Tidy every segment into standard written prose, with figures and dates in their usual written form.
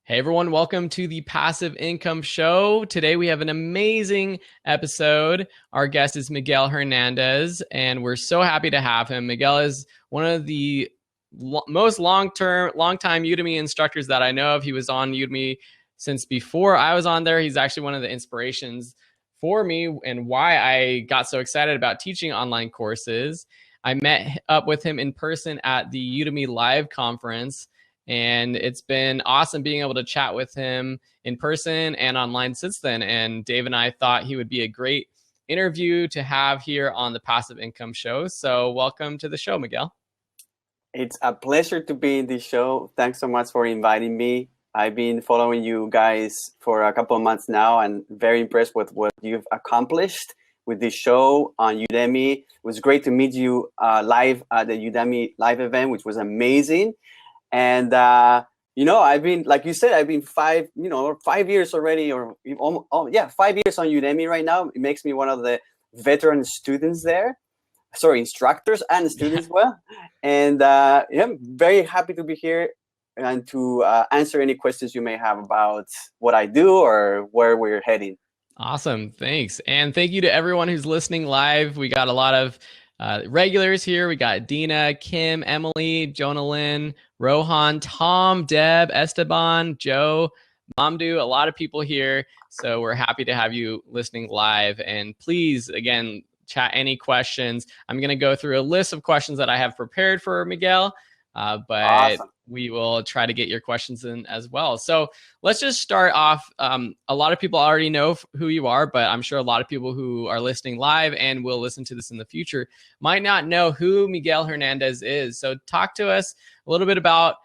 Hey everyone, welcome to the Passive Income Show. Today we have an amazing episode. Our guest is Miguel Hernandez, and we're so happy to have him. Miguel is one of the most long-time Udemy instructors that I know of. He was on Udemy since before I was on there. He's actually one of the inspirations for me and why I got so excited about teaching online courses. I met up with him in person at the Udemy Live conference, and it's been awesome being able to chat with him in person and online since then. And Dave and I thought he would be a great interview to have here on the Passive Income Show. So welcome to the show, Miguel. It's a pleasure to be in this show. Thanks so much for inviting me. I've been following you guys for a couple of months now and very impressed with what you've accomplished with this show on Udemy. It was great to meet you live at the Udemy live event, which was amazing. And, I've been, like you said, I've been 5 years already, 5 years on Udemy right now. It makes me one of the veteran students there. Sorry, instructors and students. Well, and I'm very happy to be here and to answer any questions you may have about what I do or where we're heading. Awesome. Thanks. And thank you to everyone who's listening live. We got a lot of regulars here. We got Dina, Kim, Emily, Jonah Lynn, Rohan, Tom, Deb, Esteban, Joe, Mamdu, a lot of people here. So we're happy to have you listening live. And please, again, chat any questions. I'm going to go through a list of questions that I have prepared for Miguel, but awesome. We will try to get your questions in as well. So let's just start off. A lot of people already know who you are, but I'm sure a lot of people who are listening live and will listen to this in the future might not know who Miguel Hernandez is. So talk to us a little bit about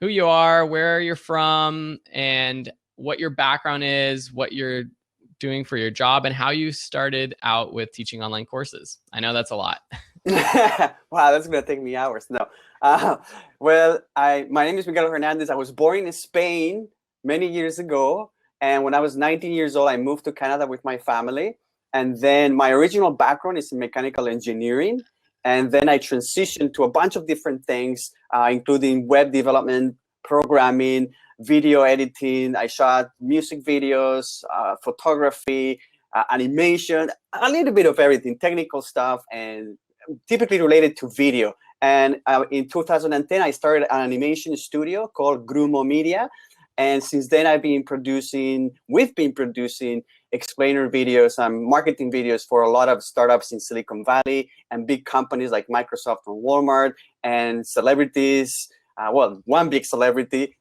who you are, where you're from, and what your background is, what you're doing for your job, and how you started out with teaching online courses. I know that's a lot. Wow, that's going to take me hours. No. My name is Miguel Hernandez. I was born in Spain many years ago. And when I was 19 years old, I moved to Canada with my family. And then my original background is in mechanical engineering. And then I transitioned to a bunch of different things, including web development, programming, video editing. I shot music videos, photography, animation, a little bit of everything, technical stuff, and typically related to video. And in 2010, I started an animation studio called Grumo Media. And since then, we've been producing explainer videos and marketing videos for a lot of startups in Silicon Valley and big companies like Microsoft and Walmart and celebrities. One big celebrity,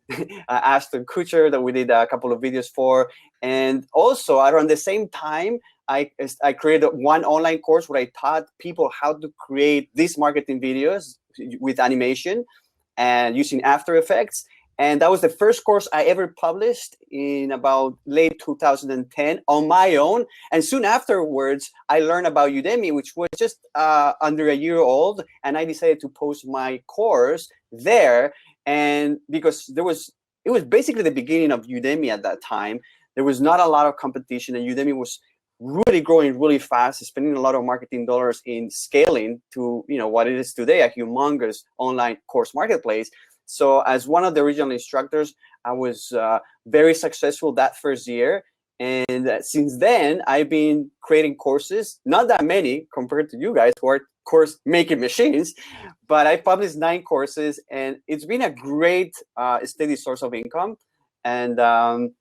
Ashton Kutcher, that we did a couple of videos for. And also around the same time, I created one online course where I taught people how to create these marketing videos with animation and using After Effects. And that was the first course I ever published in about late 2010 on my own. And soon afterwards, I learned about Udemy, which was just under a year old. And I decided to post my course there. And because it was basically the beginning of Udemy at that time. There was not a lot of competition, and Udemy was really growing really fast, spending a lot of marketing dollars in scaling to what it is today, a humongous online course marketplace. So as one of the original instructors, I was very successful that first year. And since then, I've been creating courses, not that many compared to you guys who are course making machines, but I published 9 courses, and it's been a great steady source of income. And I'm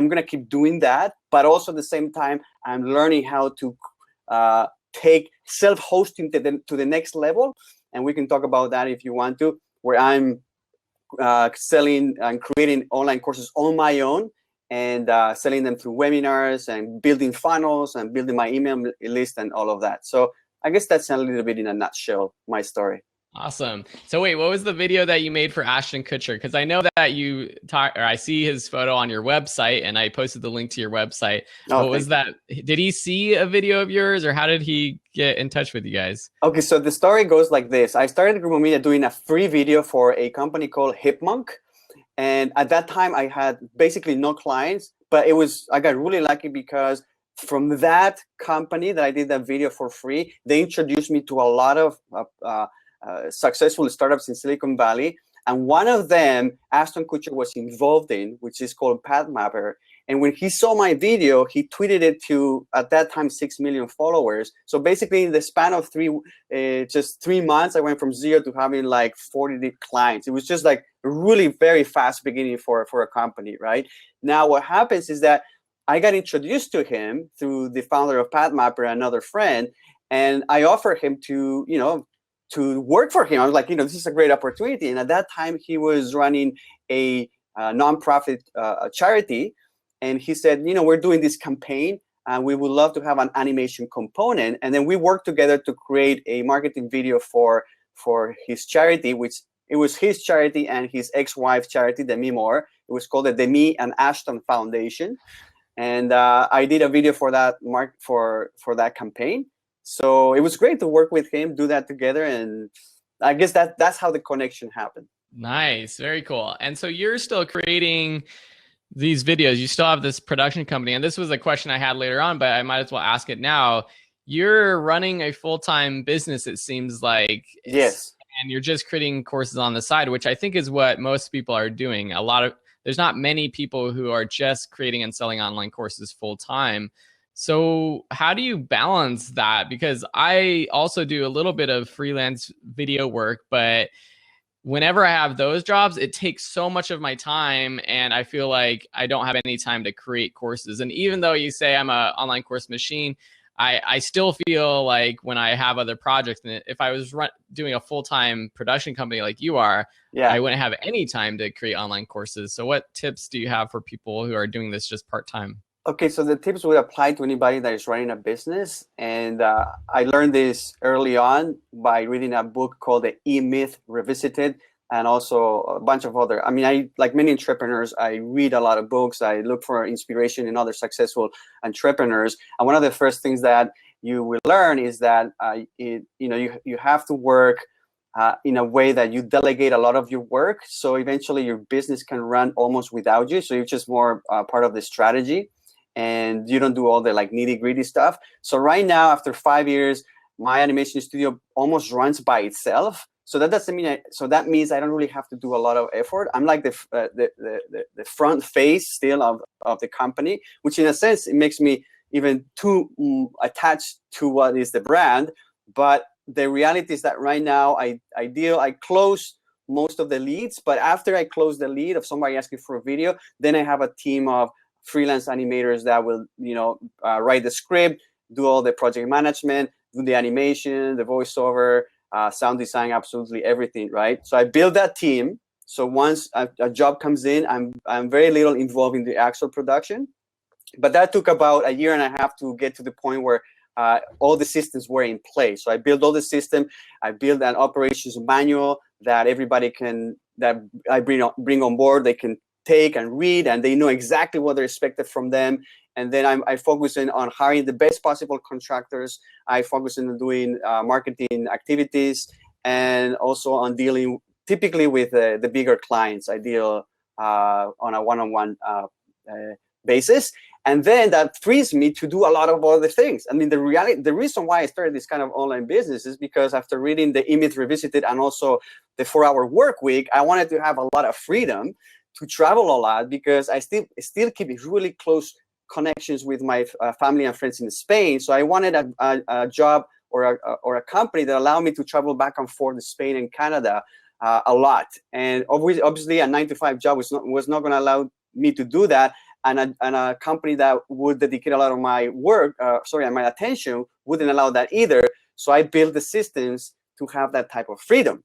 going to keep doing that. But also at the same time, I'm learning how to take self-hosting to the next level. And we can talk about that if you want to, where I'm selling and creating online courses on my own and selling them through webinars and building funnels and building my email list and all of that. So I guess that's a little bit in a nutshell, my story. Awesome. So wait, what was the video that you made for Ashton Kutcher? Because I know that I see his photo on your website, and I posted the link to your website. What was that? Did he see a video of yours, or how did he get in touch with you guys? Okay, so the story goes like this. I started Grumo Media doing a free video for a company called Hipmunk. And at that time, I had basically no clients, but I got really lucky because from that company that I did that video for free, they introduced me to a lot of successful startups in Silicon Valley. And one of them, Ashton Kutcher was involved in, which is called PathMapper. And when he saw my video, he tweeted it to, at that time, 6 million followers. So basically, in the span of just 3 months, I went from 0 to having like 40 clients. It was just like a really very fast beginning for a company, right? Now, what happens is that I got introduced to him through the founder of PathMapper, another friend, and I offered him to, to work for him. I was like, this is a great opportunity. And at that time, he was running a nonprofit charity. And he said, we're doing this campaign and we would love to have an animation component. And then we worked together to create a marketing video for his charity, which it was his charity and his ex-wife's charity, Demi Moore. It was called the Demi and Ashton Foundation. And I did a video for that for that campaign. So it was great to work with him, do that together. And I guess that's how the connection happened. Nice. Very cool. And so you're still creating these videos. You still have this production company. And this was a question I had later on, but I might as well ask it now. You're running a full-time business, it seems like. Yes. And you're just creating courses on the side, which I think is what most people are doing. There's not many people who are just creating and selling online courses full-time. So how do you balance that? Because I also do a little bit of freelance video work, but whenever I have those jobs, it takes so much of my time and I feel like I don't have any time to create courses. And even though you say I'm an online course machine, I still feel like when I have other projects, and if I was doing a full-time production company like you are, I wouldn't have any time to create online courses. So what tips do you have for people who are doing this just part-time? Okay, so the tips would apply to anybody that is running a business. And I learned this early on by reading a book called The E-Myth Revisited, and also a bunch of other. I mean, I, like many entrepreneurs, I read a lot of books. I look for inspiration in other successful entrepreneurs. And one of the first things that you will learn is that you have to work in a way that you delegate a lot of your work. So eventually your business can run almost without you. So you're just more part of the strategy, and you don't do all the like nitty gritty stuff. So right now, after 5 years, my animation studio almost runs by itself. So that doesn't mean that means I don't really have to do a lot of effort. I'm like the front face still of the company, which in a sense, it makes me even too attached to what is the brand. But the reality is that right now I close most of the leads, but after I close the lead of somebody asking for a video, then I have a team of freelance animators that will, write the script, do all the project management, do the animation, the voiceover, sound design, absolutely everything, right? So I build that team. So once a job comes in, I'm very little involved in the actual production. But that took about 1.5 years to get to the point where all the systems were in place. So I built all the system. I built an operations manual that everybody that I bring on board, they can take and read, and they know exactly what they're expected from them. And then I focus on hiring the best possible contractors. I focus on doing marketing activities, and also on dealing typically with the bigger clients. I deal on a one-on-one basis. And then that frees me to do a lot of other things. I mean, the reason why I started this kind of online business is because after reading the E-Myth Revisited and also the 4-Hour Work Week, I wanted to have a lot of freedom to travel a lot, because I still keep really close connections with my family and friends in Spain. So I wanted a job or a company that allowed me to travel back and forth to Spain and Canada a lot. And obviously a 9-to-5 job was not going to allow me to do that. And a company that would dedicate a lot of my work, and my attention, wouldn't allow that either. So I built the systems to have that type of freedom.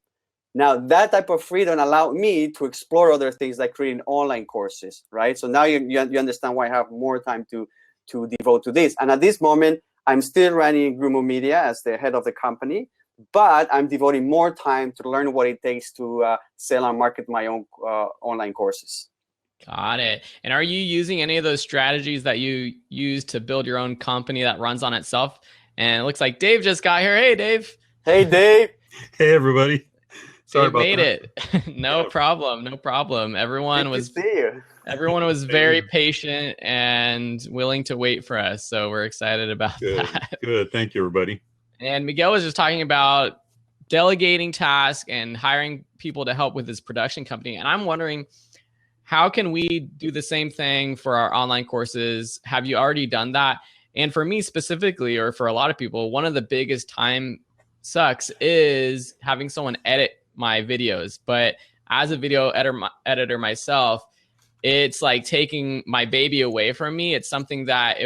Now, that type of freedom allowed me to explore other things like creating online courses, right? So now you understand why I have more time to devote to this. And at this moment, I'm still running Grumo Media as the head of the company, but I'm devoting more time to learn what it takes to sell and market my own online courses. Got it. And are you using any of those strategies that you use to build your own company that runs on itself? And it looks like Dave just got here. Hey, Dave. Hey, Dave. Hey, everybody. Sorry about made that. It. No problem. No problem. Everyone was very patient and willing to wait for us. So we're excited about that. Good. Thank you, everybody. And Miguel was just talking about delegating tasks and hiring people to help with his production company. And I'm wondering, how can we do the same thing for our online courses? Have you already done that? And for me specifically, or for a lot of people, one of the biggest time sucks is having someone edit my videos. But as a video editor myself, it's like taking my baby away from me. It's something that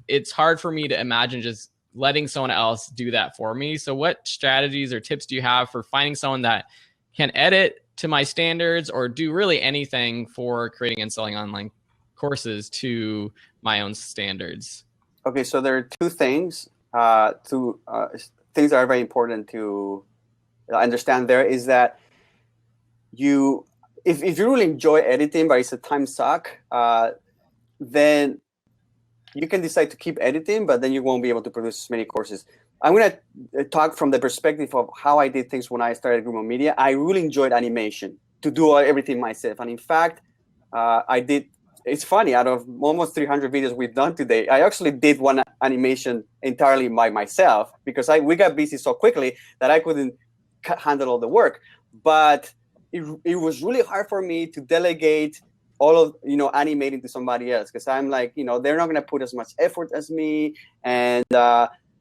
it's hard for me to imagine just letting someone else do that for me. So what strategies or tips do you have for finding someone that can edit to my standards or do really anything for creating and selling online courses to my own standards? Okay, so there are two things, things that are very important to understand. There is that if you really enjoy editing, but it's a time suck, then you can decide to keep editing, but then you won't be able to produce as many courses. I'm going to talk from the perspective of how I did things when I started Grumo Media. I really enjoyed animation, to do everything myself. And in fact, it's funny, out of almost 300 videos we've done today, I actually did one animation entirely by myself because we got busy so quickly that I couldn't handle all the work. But it was really hard for me to delegate all of, animating to somebody else, because I'm like, they're not going to put as much effort as me. And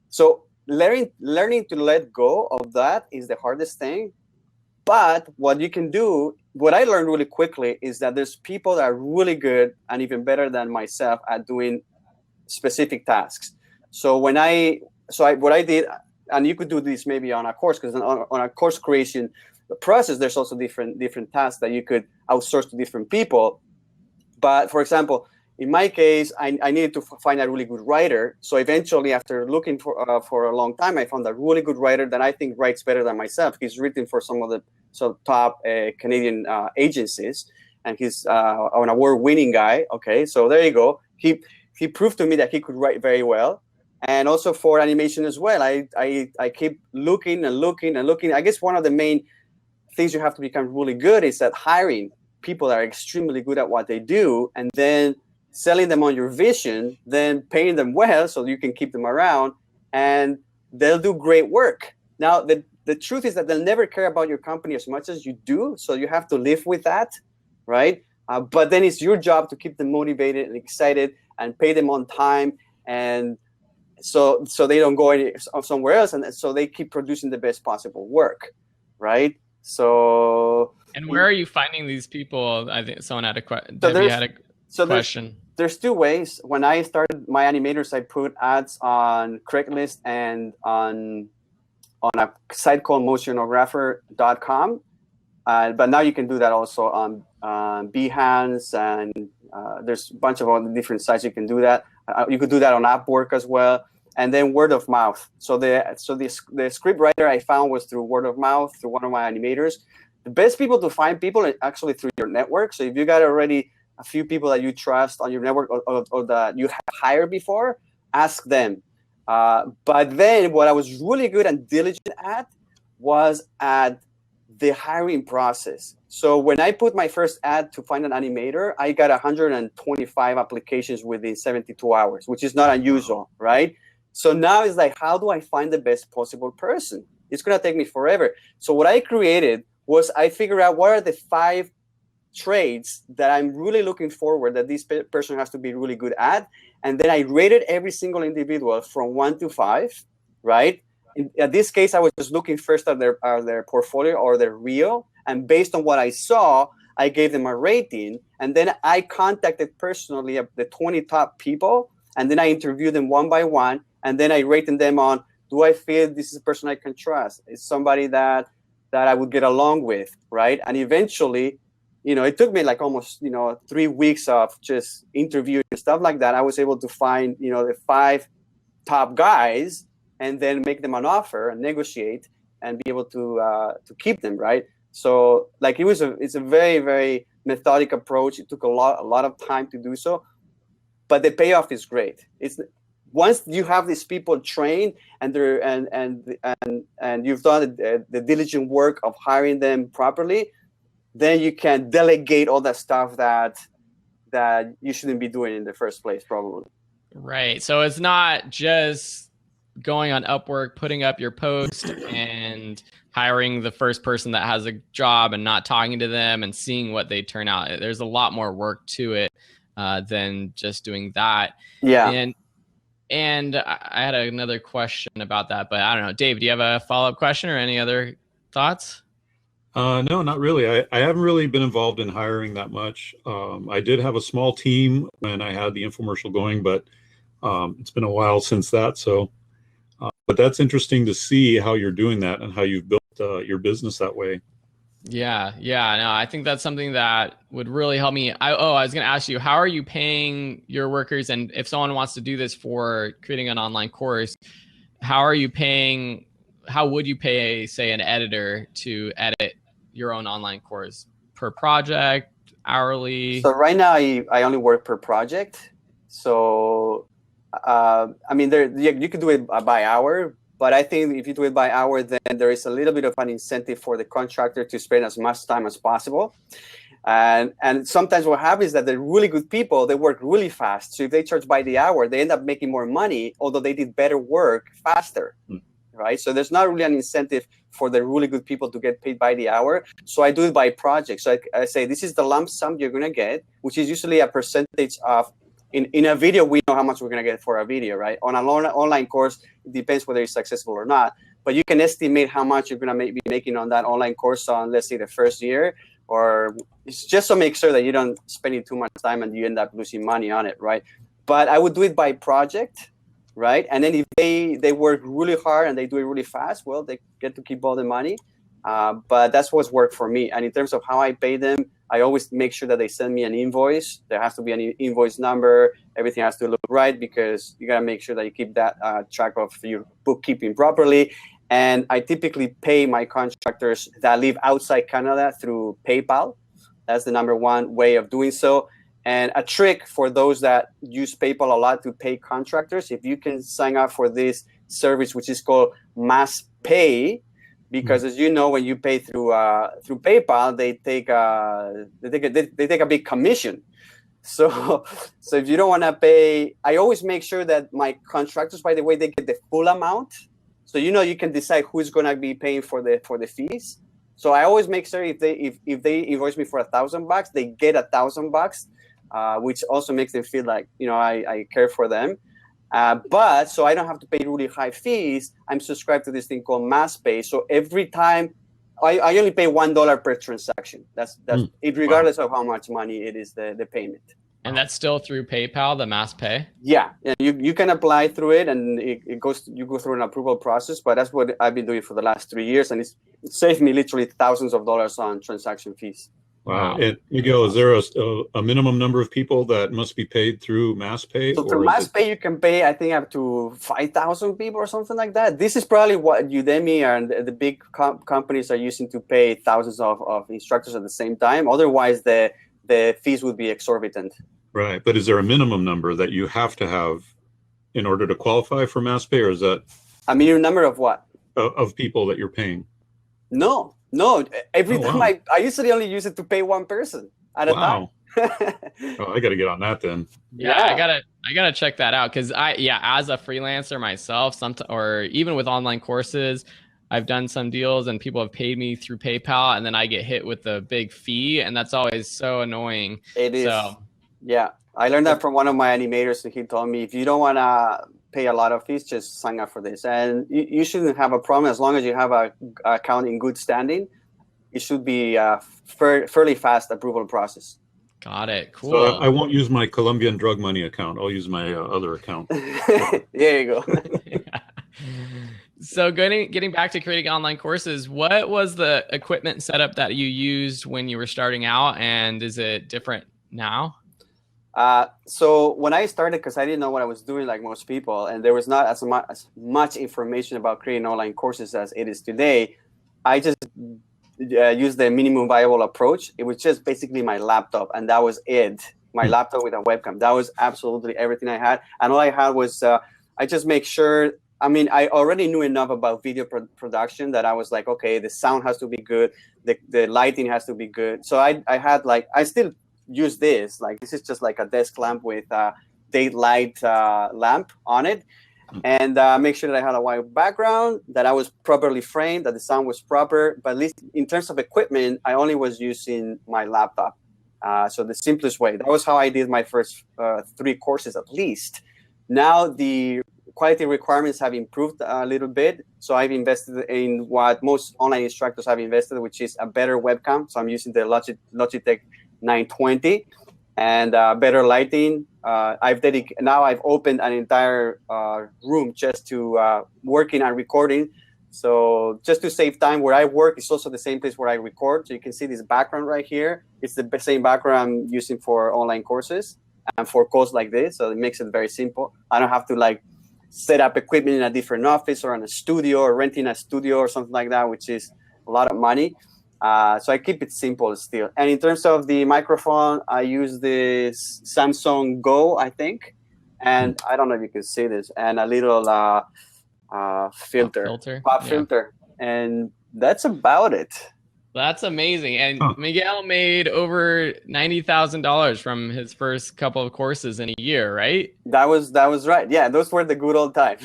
so learning to let go of that is the hardest thing. But what you can do, what I learned really quickly is that there's people that are really good and even better than myself at doing specific tasks. So what I did, and you could do this maybe on a course, because on a course creation process, there's also different tasks that you could outsource to different people. But for example, in my case, I needed to find a really good writer. So eventually, after looking for a long time, I found a really good writer that I think writes better than myself. He's written for some of the top Canadian agencies, and he's an award-winning guy. Okay, so there you go. He proved to me that he could write very well, and also for animation as well. I keep looking and looking and looking. I guess one of the main things you have to become really good is at hiring people that are extremely good at what they do, and then selling them on your vision, then paying them well so you can keep them around, and they'll do great work. Now, the truth is that they'll never care about your company as much as you do, so you have to live with that, right? But then it's your job to keep them motivated and excited and pay them on time, and so they don't go somewhere else, and so they keep producing the best possible work, right? So. And where are you finding these people? I think someone had a question. There's two ways. When I started my animators, I put ads on Craigslist and on a site called motionographer.com. But now you can do that also on Behance, and there's a bunch of other different sites you can do that. You could do that on Upwork as well. And then word of mouth. So the script writer I found was through word of mouth, through one of my animators. The best people to find people are actually through your network. So if you got already a few people that you trust on your network or that you have hired before, ask them. But then what I was really good and diligent at was at the hiring process. So when I put my first ad to find an animator, I got 125 applications within 72 hours, which is not unusual, right? So now it's like, how do I find the best possible person? It's going to take me forever. So what I created was I figured out what are the 5 traits that I'm really looking forward that this person has to be really good at. And then I rated every single individual from 1 to 5, right? In this case, I was just looking first at their portfolio or their reel. And based on what I saw, I gave them a rating. And then I contacted personally the 20 top people. And then I interviewed them one by one. And then I rated them on, do I feel this is a person I can trust? It's somebody that I would get along with, right? And eventually, it took me like almost, 3 weeks of just interviewing and stuff like that. I was able to find, the 5 top guys and then make them an offer and negotiate and be able to keep them, right? So like it's a very, very methodic approach. It took a lot of time to do so, but the payoff is great. It's once you have these people trained and they're and you've done the diligent work of hiring them properly, then you can delegate all that stuff that you shouldn't be doing in the first place, probably. Right. So it's not just going on Upwork, putting up your post and hiring the first person that has a job and not talking to them and seeing what they turn out. There's a lot more work to it than just doing that. Yeah. And I had another question about that, but I don't know. Dave, do you have a follow-up question or any other thoughts? No, not really. I haven't really been involved in hiring that much. I did have a small team when I had the infomercial going, but it's been a while since that. So, but that's interesting to see how you're doing that and how you've built your business that way. Yeah. No, I think that's something that would really help me. I was going to ask you, how are you paying your workers? And if someone wants to do this for creating an online course, how would you pay, say, an editor to edit your own online course? Per project, hourly? So right now I only work per project. So, I mean, you could do it by hour, but I think if you do it by hour, then there is a little bit of an incentive for the contractor to spend as much time as possible. And sometimes what happens is that the really good people, they work really fast. So if they charge by the hour, they end up making more money, although they did better work faster, right? So there's not really an incentive for the really good people to get paid by the hour. So I do it by project. So I say, this is the lump sum you're going to get, which is usually a percentage of, in a video, we know how much we're going to get for a video, right? On an online course, it depends whether it's successful or not. But you can estimate how much you're going to be making on that online course on, let's say, the first year, or it's just to make sure that you don't spend it too much time and you end up losing money on it, right? But I would do it by project, right? And then if they work really hard and they do it really fast, well, they get to keep all the money. But that's what's worked for me. And in terms of how I pay them, I always make sure that they send me an invoice. There has to be an invoice number. Everything has to look right, because you got to make sure that you keep that track of your bookkeeping properly. And I typically pay my contractors that live outside Canada through PayPal. That's the number one way of doing so. And a trick for those that use PayPal a lot to pay contractors, if you can sign up for this service, which is called Mass Pay, because as you know, when you pay through PayPal, they take a big commission. So if you don't want to pay, I always make sure that my contractors, by the way, they get the full amount. So you can decide who's going to be paying for the fees. So I always make sure if they invoice me for $1,000, they get $1,000, which also makes them feel like I care for them. But so I don't have to pay really high fees. I'm subscribed to this thing called Mass Pay. So every time I only pay $1 per transaction. That's it, regardless of how much money it is, the payment. And that's still through PayPal, the Mass Pay? Yeah, you can apply through it, and you go through an approval process. But that's what I've been doing for the last 3 years, and it saved me literally thousands of dollars on transaction fees. Wow. And Miguel, is there a minimum number of people that must be paid through Mass Pay? So through Mass Pay, you can pay, I think, up to 5,000 people or something like that. This is probably what Udemy and the big companies are using to pay thousands of instructors at the same time. Otherwise, the fees would be exorbitant. Right. But is there a minimum number that you have to have in order to qualify for Mass Pay, or is that a minimum number of what? Of people that you're paying? No. Every time I usually only use it to pay one person at a time. Oh, I got to get on that then. Yeah, I gotta check that out, because as a freelancer myself, or even with online courses, I've done some deals and people have paid me through PayPal, and then I get hit with a big fee, and that's always so annoying. It is. Yeah, I learned that from one of my animators, and he told me, if you don't want to pay a lot of fees, just sign up for this. And you shouldn't have a problem as long as you have an account in good standing. It should be a fairly fast approval process. Got it. Cool. So I won't use my Colombian drug money account. I'll use my other account. There you go. So getting back to creating online courses, what was the equipment setup that you used when you were starting out, and is it different now? So when I started, because I didn't know what I was doing like most people, and there was not as much information about creating online courses as it is today, I just used the minimum viable approach. It was just basically my laptop, and that was it. My laptop with a webcam. That was absolutely everything I had. And all I had was, I just make sure, I already knew enough about video production that I was like, okay, the sound has to be good. The lighting has to be good. So I had I still use this. This is just like a desk lamp with a daylight lamp on it. and make sure that I had a white background, that I was properly framed, that the sound was proper. But at least in terms of equipment, I only was using my laptop. So the simplest way. That was how I did my first 3 courses at least. Now the quality requirements have improved a little bit. So I've invested in what most online instructors have invested, which is a better webcam. So I'm using the Logitech 920 and better lighting. Now I've opened an entire room just to working and recording. So just to save time, where I work is also the same place where I record. So you can see this background right here. It's the same background I'm using for online courses and for calls like this. So it makes it very simple. I don't have to like set up equipment in a different office or in a studio or renting a studio or something like that, which is a lot of money. So I keep it simple still. And in terms of the microphone, I use this Samsung Go, I think. And I don't know if you can see this. And a little pop filter. And that's about it. That's amazing. And Miguel made over $90,000 from his first couple of courses in a year, right? That was right. Yeah, those were the good old times.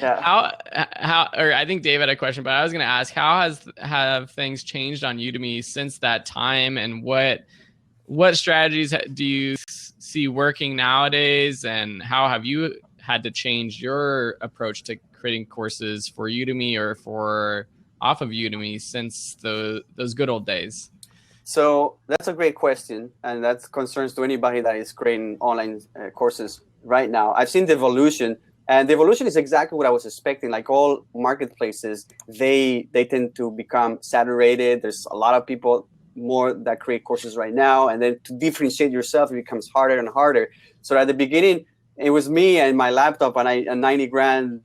Yeah. Or I think Dave had a question, but I was going to ask, how have things changed on Udemy since that time, and what strategies do you see working nowadays, and how have you had to change your approach to creating courses for Udemy or for off of Udemy since those good old days? So that's a great question, and that concerns to anybody that is creating online courses right now. I've seen the evolution, and the evolution is exactly what I was expecting. Like all marketplaces, they tend to become saturated. There's a lot of people more that create courses right now, and then to differentiate yourself, it becomes harder and harder. So at the beginning, it was me and my laptop and 90 grand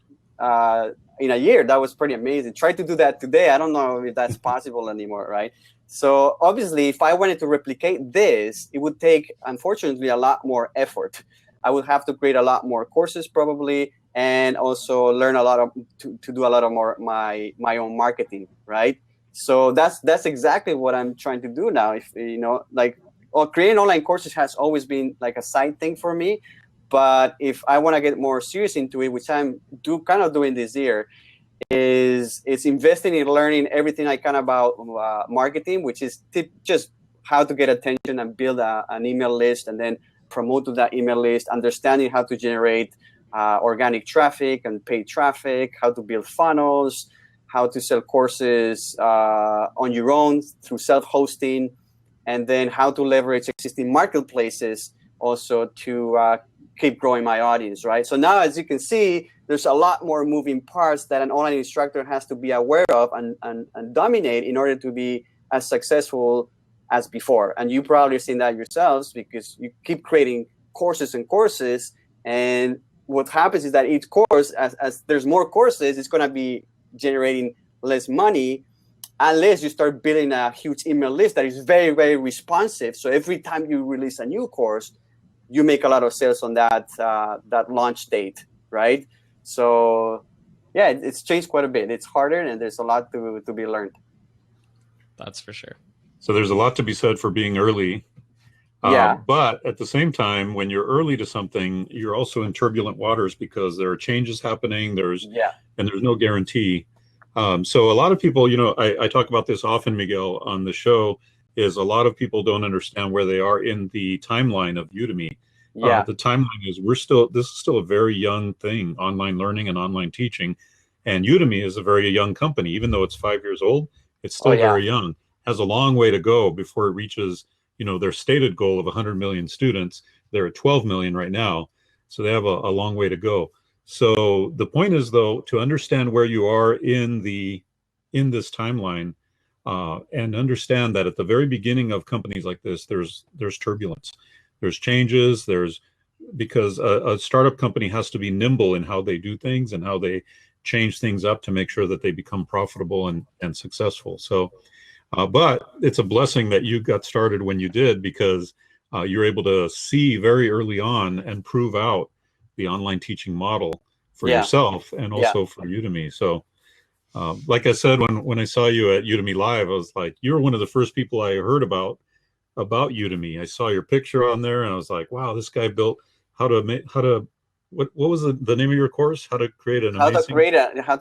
in a year. That was pretty amazing. Try to do that today. I don't know if that's possible anymore, right? So obviously, if I wanted to replicate this, it would take, unfortunately, a lot more effort. I would have to create a lot more courses probably, and also learn to do a lot of more my own marketing, right? So that's exactly what I'm trying to do now. If creating online courses has always been like a side thing for me. But if I want to get more serious into it, which I'm kind of doing this year, is investing in learning everything I can about marketing, which is just how to get attention and build an email list and then promote to that email list, understanding how to generate organic traffic and paid traffic, how to build funnels, how to sell courses on your own through self-hosting, and then how to leverage existing marketplaces also to keep growing my audience, right? So now, as you can see, there's a lot more moving parts that an online instructor has to be aware of and dominate in order to be as successful as before. And you probably seen that yourselves because you keep creating courses and courses. And what happens is that each course, as there's more courses, it's going to be generating less money unless you start building a huge email list that is very, very responsive. So every time you release a new course, you make a lot of sales on that launch date, right? So yeah, it's changed quite a bit. It's harder, and there's a lot to be learned. That's for sure. So there's a lot to be said for being early. But at the same time, when you're early to something, you're also in turbulent waters because there are changes happening. And there's no guarantee. So a lot of people, I talk about this often, Miguel, on the show, is a lot of people don't understand where they are in the timeline of Udemy. The timeline is this is still a very young thing, online learning and online teaching. And Udemy is a very young company. Even though it's 5 years old, it's still very young. Has a long way to go before it reaches, their stated goal of 100 million students. They're at 12 million right now. So they have a long way to go. So the point is, though, to understand where you are in this timeline, and understand that at the very beginning of companies like this, there's turbulence, there's changes, because a startup company has to be nimble in how they do things and how they change things up to make sure that they become profitable and successful. So, but it's a blessing that you got started when you did, because you're able to see very early on and prove out the online teaching model for yourself and also for Udemy. So, like I said, when I saw you at Udemy Live, I was like, you're one of the first people I heard about Udemy. I saw your picture on there and I was like, wow, this guy built what was the name of your course? How to create an How to amazing,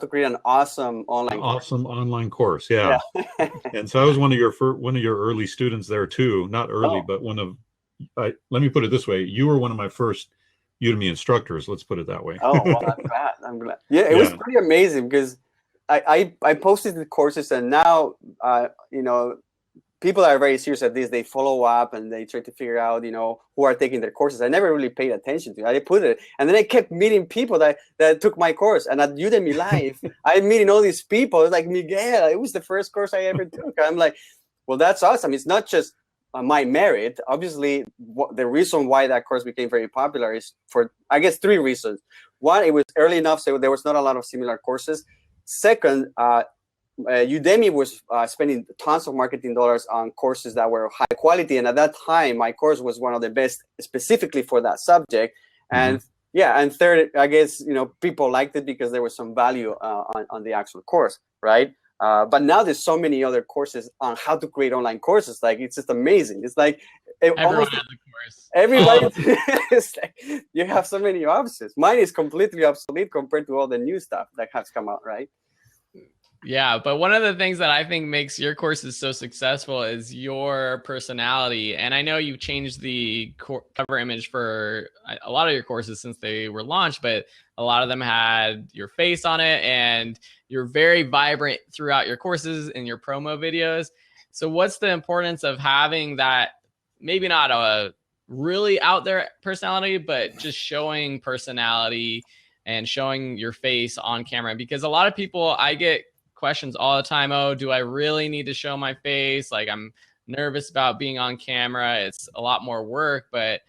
create an awesome online course. awesome online course. Yeah. Yeah. And so I was one of your early students there too. Not early, Oh. but let me put it this way. You were one of my first Udemy instructors. Let's put it that way. Oh, well, I'm glad. I'm glad. Yeah, it was pretty amazing because I posted the courses, and now people are very serious at this. They follow up and they try to figure out who are taking their courses. I never really paid attention to it. I put it, and then I kept meeting people that took my course. And at Udemy Live, I'm meeting all these people. It's like, Miguel, it was the first course I ever took. I'm like, well, that's awesome. It's not just my merit. Obviously, the reason why that course became very popular is for, I guess, 3 reasons. One, it was early enough, so there was not a lot of similar courses. Second, Udemy was spending tons of marketing dollars on courses that were high quality, and at that time, my course was one of the best specifically for that subject. And and third, I guess people liked it because there was some value on the actual course, right? But now there's so many other courses on how to create online courses. Like, it's just amazing. It's like everyone has a course. Everybody, it's like, you have so many options. Mine is completely obsolete compared to all the new stuff that has come out, right? Yeah, but one of the things that I think makes your courses so successful is your personality. And I know you've changed the cover image for a lot of your courses since they were launched, but a lot of them had your face on it, and you're very vibrant throughout your courses and your promo videos. So what's the importance of having that, maybe not a really out there personality, but just showing personality and showing your face on camera? Because a lot of people, I get questions all the time. Oh, do I really need to show my face? Like, I'm nervous about being on camera. It's a lot more work, but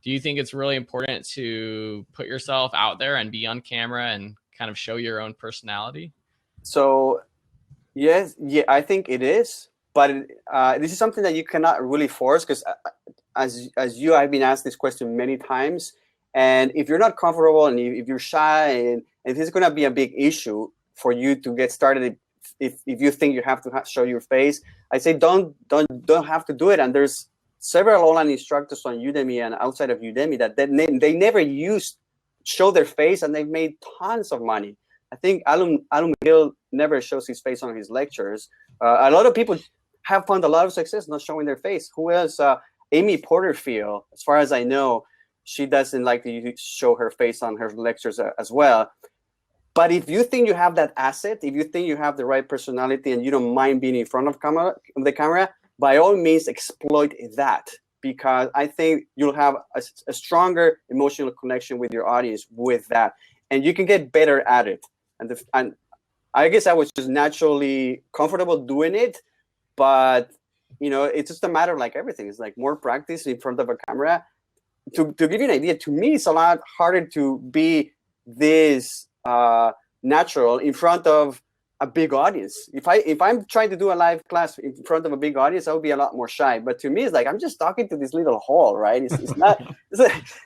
do you think it's really important to put yourself out there and be on camera and kind of show your own personality? So, yes, yeah, I think it is, but this is something that you cannot really force, because I've been asked this question many times, and if you're not comfortable and if you're shy, and if it's going to be a big issue for you to get started, if you think you have to show your face, I say don't have to do it. And there's several online instructors on Udemy and outside of Udemy that they never show their face, and they've made tons of money. I think Alum Hill never shows his face on his lectures. A lot of people have found a lot of success not showing their face. Who else? Amy Porterfield, as far as I know, she doesn't like to show her face on her lectures as well. But if you think you have that asset, if you think you have the right personality and you don't mind being in front of the camera, by all means exploit that, because I think you'll have a stronger emotional connection with your audience with that, and you can get better at it. And I guess I was just naturally comfortable doing it, but it's just a matter of, like everything, it's like more practice in front of a camera. To give you an idea, to me, it's a lot harder to be this natural in front of a big audience. If I'm trying to do a live class in front of a big audience, I would be a lot more shy. But to me, it's like I'm just talking to this little hall, right? It's not.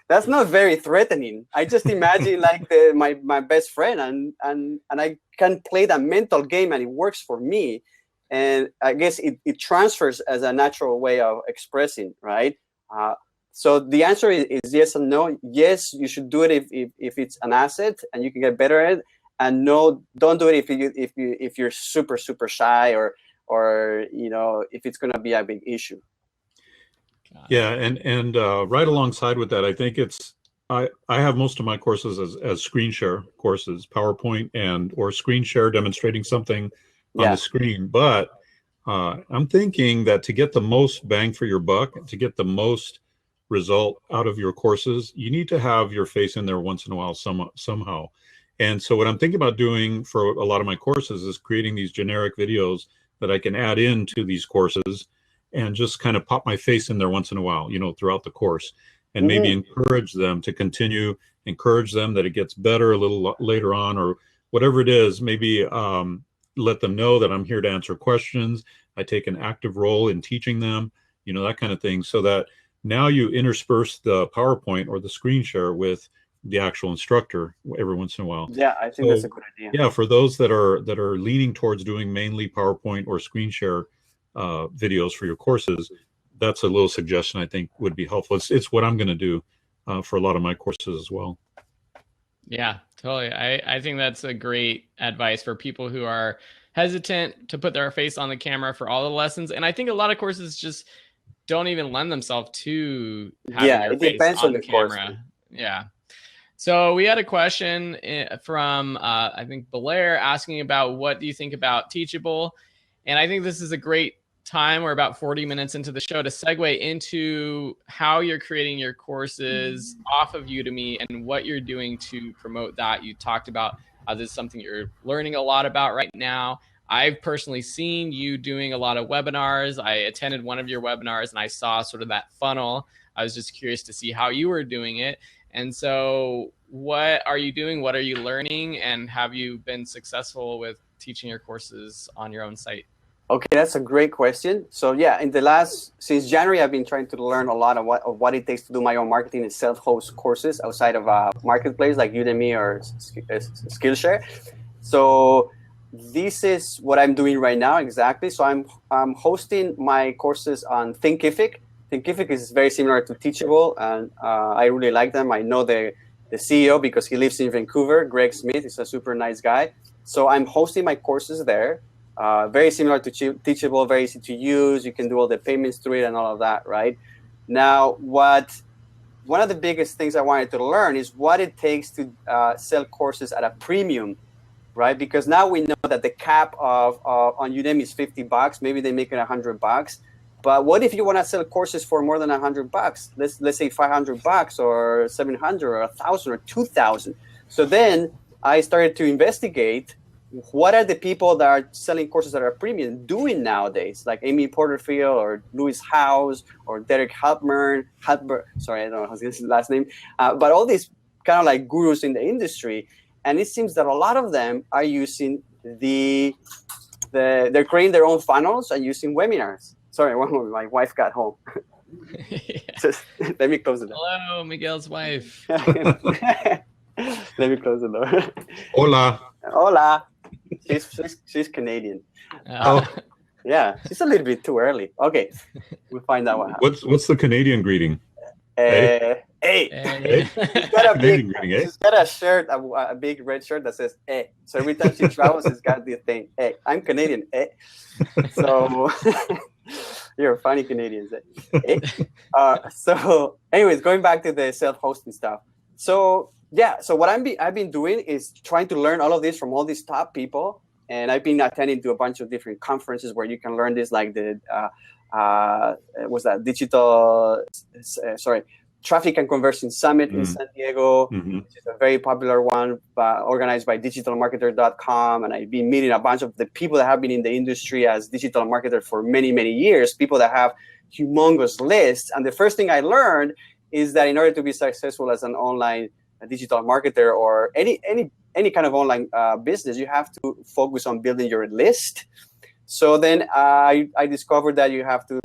That's not very threatening. I just imagine like my best friend, and I can play that mental game, and it works for me. And I guess it transfers as a natural way of expressing, right? So the answer is yes and no. Yes, you should do it if it's an asset and you can get better at it. And no, don't do it if you're super shy or if it's going to be a big issue. Yeah, and right alongside with that, I think I have most of my courses as screen share courses, PowerPoint or screen share demonstrating something on the screen. But I'm thinking that to get the most bang for your buck, to get the most result out of your courses, you need to have your face in there once in a while somehow. And so what I'm thinking about doing for a lot of my courses is creating these generic videos that I can add into these courses and just kind of pop my face in there once in a while, throughout the course, and maybe encourage them to continue, encourage them that it gets better a little later on, or whatever it is. Maybe let them know that I'm here to answer questions. I take an active role in teaching them, that kind of thing, so that now you intersperse the PowerPoint or the screen share with the actual instructor every once in a while. Yeah, I think that's a good idea. Yeah, for those that are leaning towards doing mainly PowerPoint or screen share videos for your courses, that's a little suggestion I think would be helpful. It's what I'm going to do for a lot of my courses as well. Yeah, totally. I think that's a great advice for people who are hesitant to put their face on the camera for all the lessons. And I think a lot of courses just don't even lend themselves to having your it face depends on on the course. camera. Yeah. So we had a question from, I think, Belair asking about what do you think about Teachable? And I think this is a great time. We're about 40 minutes into the show to segue into how you're creating your courses off of Udemy and what you're doing to promote that. You talked about how this is something you're learning a lot about right now. I've personally seen you doing a lot of webinars. I attended one of your webinars and I saw sort of that funnel. I was just curious to see how you were doing it. And so what are you doing? What are you learning? And have you been successful with teaching your courses on your own site? Okay, that's a great question. So yeah, since January, I've been trying to learn a lot of what it takes to do my own marketing and self-host courses outside of a marketplace like Udemy or Skillshare. So this is what I'm doing right now exactly. So I'm hosting my courses on Thinkific. Thinkific is very similar to Teachable, and I really like them. I know the CEO because he lives in Vancouver. Greg Smith is a super nice guy. So I'm hosting my courses there. Very similar to Teachable, very easy to use. You can do all the payments through it and all of that, right? Now, one of the biggest things I wanted to learn is what it takes to sell courses at a premium, right? Because now we know that the cap of on Udemy is $50. Maybe they make it $100. But what if you want to sell courses for more than $100? Let's say $500 or $700 or $1,000 or $2,000. So then I started to investigate what are the people that are selling courses that are premium doing nowadays, like Amy Porterfield or Lewis Howes or Derek Halpern. Sorry, I don't know his last name. But all these kind of like gurus in the industry. And it seems that a lot of them are using they're creating their own funnels and using webinars. Sorry, one moment, my wife got home. Just, let me close the door. Hello, Miguel's wife. Let me close the door. Hola. Hola. She's Canadian. Yeah, she's a little bit too early. Okay, we'll find out what happens. What's the Canadian greeting? Hey. Hey. She's got a shirt, a big red shirt that says "eh." So every time she travels, she's got the thing. Hey, I'm Canadian. Eh. So you're a funny Canadian. Eh. So, anyways, going back to the self-hosting stuff. So yeah, so what I've been doing is trying to learn all of this from all these top people, and I've been attending to a bunch of different conferences where you can learn this, like the Traffic and Conversion Summit in San Diego, which is a very popular one organized by digitalmarketer.com. And I've been meeting a bunch of the people that have been in the industry as digital marketers for many, many years, people that have humongous lists. And the first thing I learned is that in order to be successful as an online digital marketer or any kind of online business, you have to focus on building your list. So then I discovered that you have to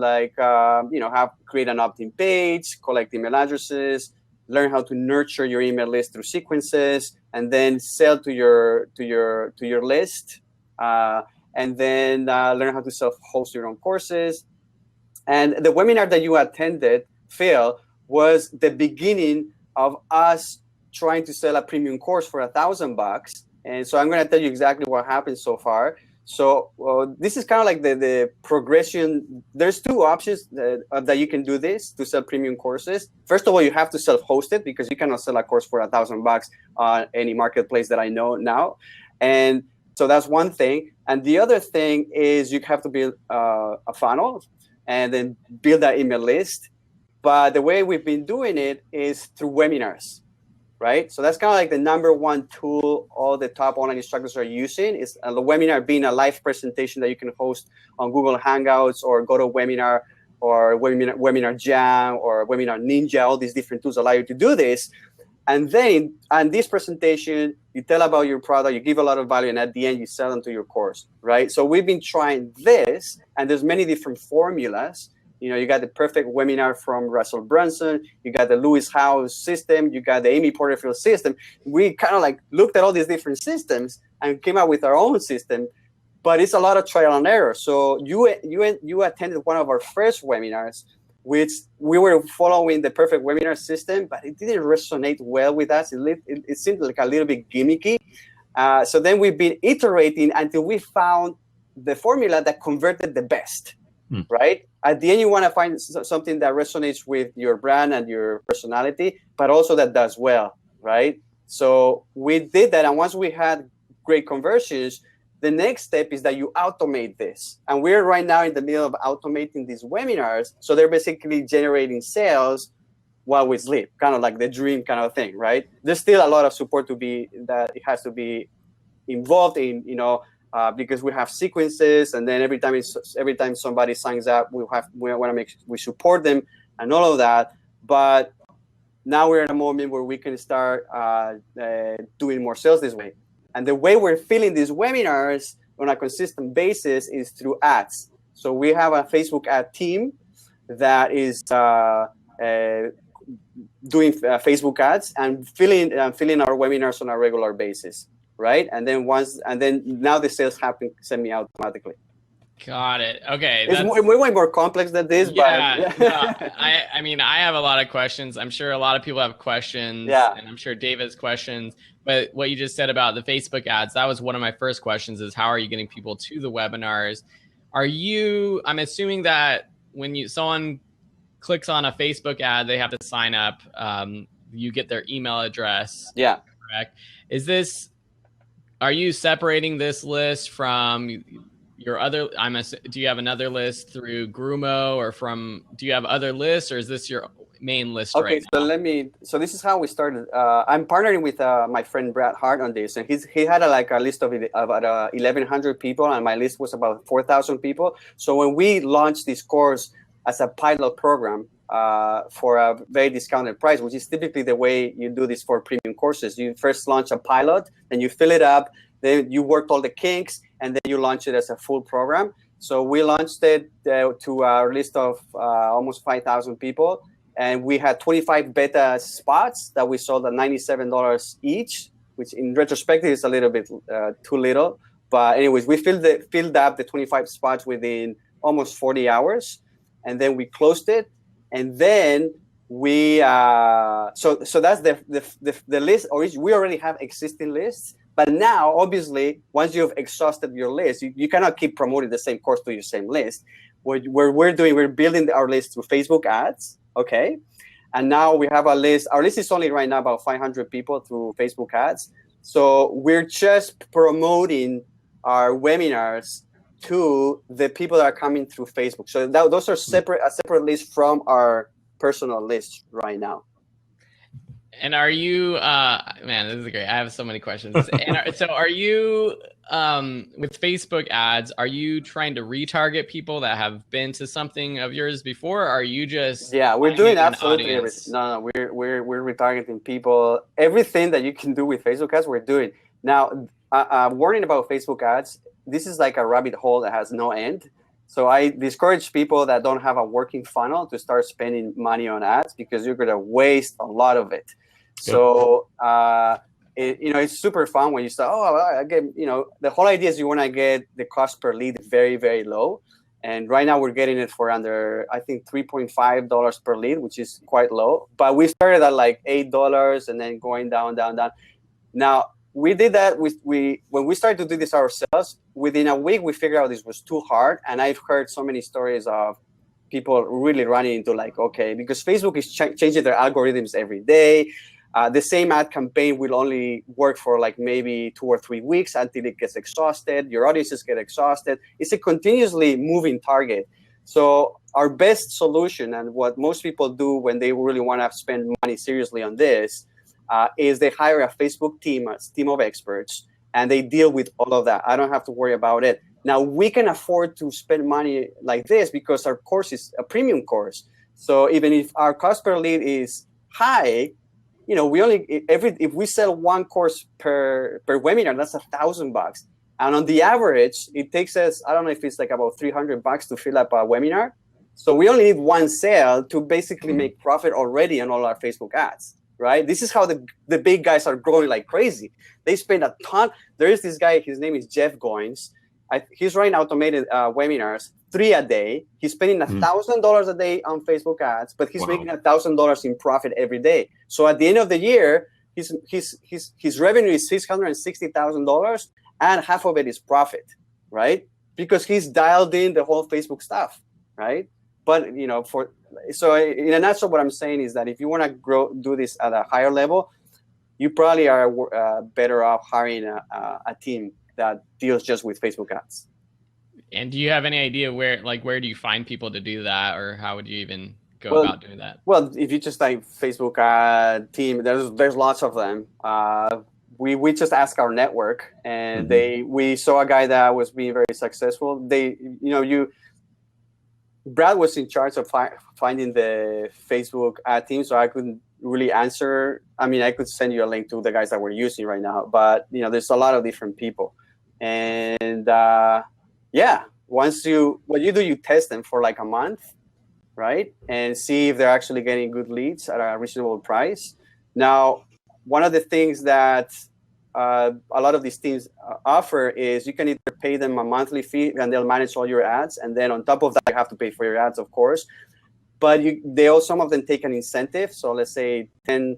create an opt-in page, collect email addresses, learn how to nurture your email list through sequences, and then sell to your list, and then learn how to self-host your own courses. And the webinar that you attended, Phil, was the beginning of us trying to sell a premium course for $1,000. And so I'm going to tell you exactly what happened so far. So this is kind of like the progression. There's two options that you can do this to sell premium courses. First of all, you have to self-host it because you cannot sell a course for $1,000 on any marketplace that I know now. And so that's one thing. And the other thing is you have to build a funnel and then build that email list. But the way we've been doing it is through webinars. Right? So that's kind of like the number one tool all the top online instructors are using is the webinar being a live presentation that you can host on Google Hangouts or GoToWebinar or Webinar Jam or Webinar Ninja. All these different tools allow you to do this. And then on this presentation, you tell about your product, you give a lot of value, and at the end, you sell them to your course, right? So we've been trying this, and there's many different formulas. You know, you got the perfect webinar from Russell Brunson. You got the Lewis Howes system. You got the Amy Porterfield system. We kind of like looked at all these different systems and came up with our own system. But it's a lot of trial and error. So you attended one of our first webinars, which we were following the perfect webinar system, but it didn't resonate well with us. It seemed like a little bit gimmicky. So then we've been iterating until we found the formula that converted the best, right? At the end, you want to find something that resonates with your brand and your personality, but also that does well, right? So we did that. And once we had great conversions, the next step is that you automate this. And we're right now in the middle of automating these webinars. So they're basically generating sales while we sleep, kind of like the dream kind of thing, right? There's still a lot of support that it has to be involved in, because we have sequences, and then every time somebody signs up, we want to we support them and all of that. But now we're in a moment where we can start doing more sales this way. And the way we're filling these webinars on a consistent basis is through ads. So we have a Facebook ad team that is doing Facebook ads and filling our webinars on a regular basis, right? And then now the sales happen semi-automatically. Got it. Okay. It's way more complex than this, yeah, but no, I mean, I have a lot of questions. I'm sure a lot of people have questions, and I'm sure Dave has questions. But what you just said about the Facebook ads, that was one of my first questions: is how are you getting people to the webinars? I'm assuming that when someone clicks on a Facebook ad, they have to sign up. You get their email address. Yeah. Correct. Are you separating this list from your other? Do you have another list through Grumo, or do you have other lists, or is this your main list right now? So this is how we started. I'm partnering with my friend Brad Hart on this, and he had a list of about 1,100 people, and my list was about 4,000 people. So when we launched this course as a pilot program for a very discounted price, which is typically the way you do this for premium courses, you first launch a pilot, then you fill it up, then you work all the kinks, and then you launch it as a full program. So we launched it to our list of almost 5,000 people. And we had 25 beta spots that we sold at $97 each, which in retrospect is a little bit too little. But anyways, we filled up the 25 spots within almost 40 hours. And then we closed it. And then we, so that's the list. We already have existing lists. But now, obviously, once you've exhausted your list, you cannot keep promoting the same course to your same list. What we're building our list through Facebook ads. Okay. And now we have a list. Our list is only right now about 500 people through Facebook ads. So we're just promoting our webinars to the people that are coming through Facebook. So those are a separate list from our personal list right now. And are you, man, this is great. I have so many questions. And so are you, with Facebook ads, are you trying to retarget people that have been to something of yours before? Or are you just we're doing absolutely everything. No, we're retargeting people. Everything that you can do with Facebook ads, we're doing. Now, warning about Facebook ads, this is like a rabbit hole that has no end. So I discourage people that don't have a working funnel to start spending money on ads, because you're going to waste a lot of it. So, it's super fun when you start, the whole idea is you want to get the cost per lead very, very low. And right now we're getting it for under, I think, $3.5 per lead, which is quite low. But we started at like $8 and then going down. Now, we did that. When we started to do this ourselves, within a week, we figured out this was too hard. And I've heard so many stories of people really running into because Facebook is changing their algorithms every day. The same ad campaign will only work for maybe 2 or 3 weeks until it gets exhausted. Your audiences get exhausted. It's a continuously moving target. So our best solution, and what most people do when they really want to spend money seriously on this, is they hire a Facebook team, a team of experts, and they deal with all of that. I don't have to worry about it. Now, we can afford to spend money like this because our course is a premium course. So even if our cost per lead is high, if we sell one course per webinar, that's $1,000. And on the average, it takes us, I don't know if it's about $300 to fill up a webinar. So we only need one sale to basically make profit already on all our Facebook ads, right? This is how the big guys are growing like crazy. They spend a ton. There is this guy, his name is Jeff Goins. he's running automated webinars, 3 a day. He's spending $1,000 a day on Facebook ads, but he's making $1,000 in profit every day. So at the end of the year, his revenue is $660,000, and half of it is profit, right? Because he's dialed in the whole Facebook stuff, right? But so in a nutshell, what I'm saying is that if you want to do this at a higher level, you probably are better off hiring a team that deals just with Facebook ads. And do you have any idea where do you find people to do that, or how would you even go about doing that? Well, if you just type Facebook ad team, there's lots of them. We just asked our network, and we saw a guy that was being very successful. Brad was in charge of finding the Facebook ad team, so I couldn't really answer. I mean, I could send you a link to the guys that we're using right now, but there's a lot of different people. And what you do, you test them for like a month, right? And see if they're actually getting good leads at a reasonable price. Now, one of the things that a lot of these teams offer is you can either pay them a monthly fee and they'll manage all your ads, and then on top of that, you have to pay for your ads, of course. But some of them take an incentive. So let's say 10,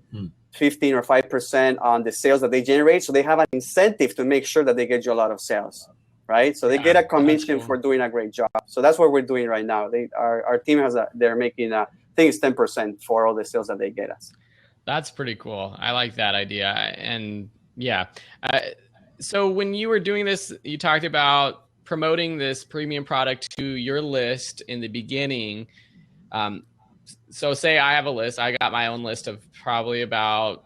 15 or 5% on the sales that they generate. So they have an incentive to make sure that they get you a lot of sales, right? So they get a commission for doing a great job. So that's what we're doing right now. Our team they're making, I think it's 10% for all the sales that they get us. That's pretty cool. I like that idea. And so when you were doing this, you talked about promoting this premium product to your list in the beginning. So say I have a list. I got my own list of probably about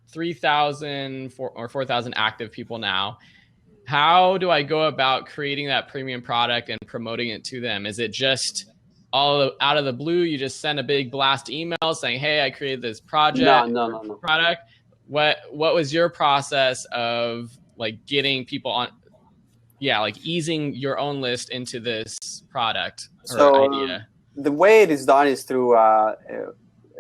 3,000 or 4,000 active people now. How do I go about creating that premium product and promoting it to them? Is it just all out of the blue? You just send a big blast email saying, "Hey, I created this project." No. Product. What was your process of getting people on? Yeah, easing your own list into this product or idea. The way it is done is through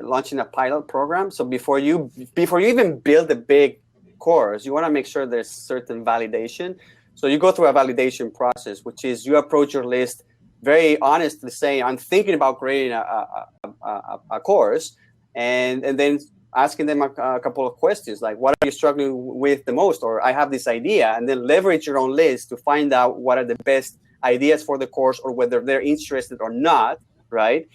launching a pilot program. So before you even build a big course, you want to make sure there's certain validation. So you go through a validation process, which is you approach your list very honestly, saying, "I'm thinking about creating a course," and then asking them a couple of questions like, "What are you struggling with the most?" Or, "I have this idea," and then leverage your own list to find out what are the best ideas for the course or whether they're interested or not, right?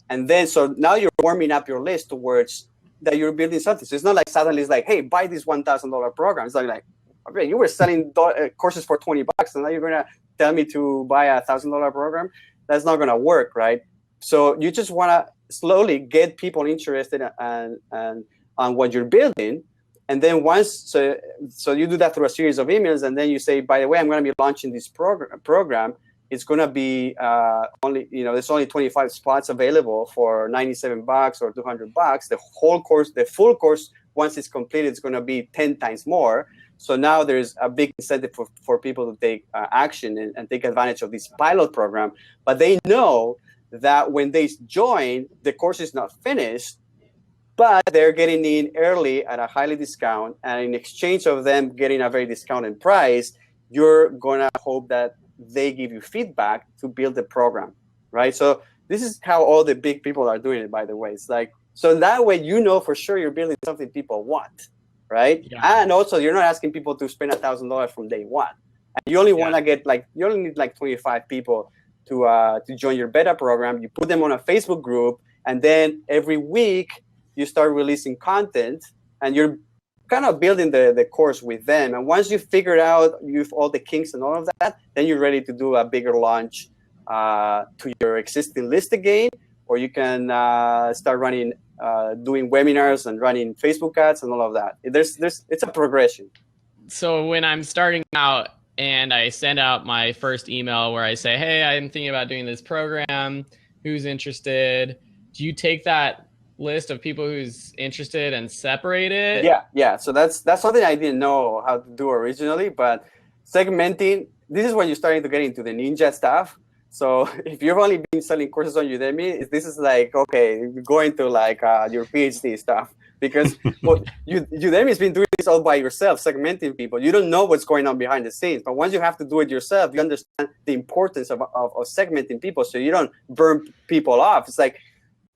And then, so now you're warming up your list towards that you're building something. So it's not like suddenly it's like, "Hey, buy this $1,000 program." It's like, okay, you were selling courses for $20 and now you're going to tell me to buy a $1,000 program? That's not going to work, right? So you just want to slowly get people interested on what you're building. And then so you do that through a series of emails, and then you say, "By the way, I'm going to be launching this program. It's going to be there's only 25 spots available for $97 or $200. The whole course, the full course, once it's completed, it's going to be 10 times more. So now there's a big incentive for people to take action and take advantage of this pilot program. But they know that when they join, the course is not finished, but they're getting in early at a highly discount. And in exchange of them getting a very discounted price, you're going to hope that they give you feedback to build the program, right? So this is how all the big people are doing it, by the way. It's like, so that way for sure you're building something people want, right? Yeah. And also you're not asking people to spend $1,000 from day one. And you only want to get you only need 25 people to join your beta program. You put them on a Facebook group, and then every week you start releasing content, and you're kind of building the course with them. And once you figure out you've all the kinks and all of that, then you're ready to do a bigger launch to your existing list again, or you can start running, doing webinars and running Facebook ads and all of that. It's a progression. So when I'm starting out and I send out my first email where I say, "Hey, I'm thinking about doing this program. Who's interested?" Do you take that list of people who's interested and separate it? Yeah. So that's something I didn't know how to do originally, but segmenting, this is when you're starting to get into the ninja stuff. So if you've only been selling courses on Udemy, this is like, okay, going to your PhD stuff. because Udemy's been doing this all by yourself, segmenting people. You don't know what's going on behind the scenes, but once you have to do it yourself, you understand the importance of segmenting people, so you don't burn people off. It's like,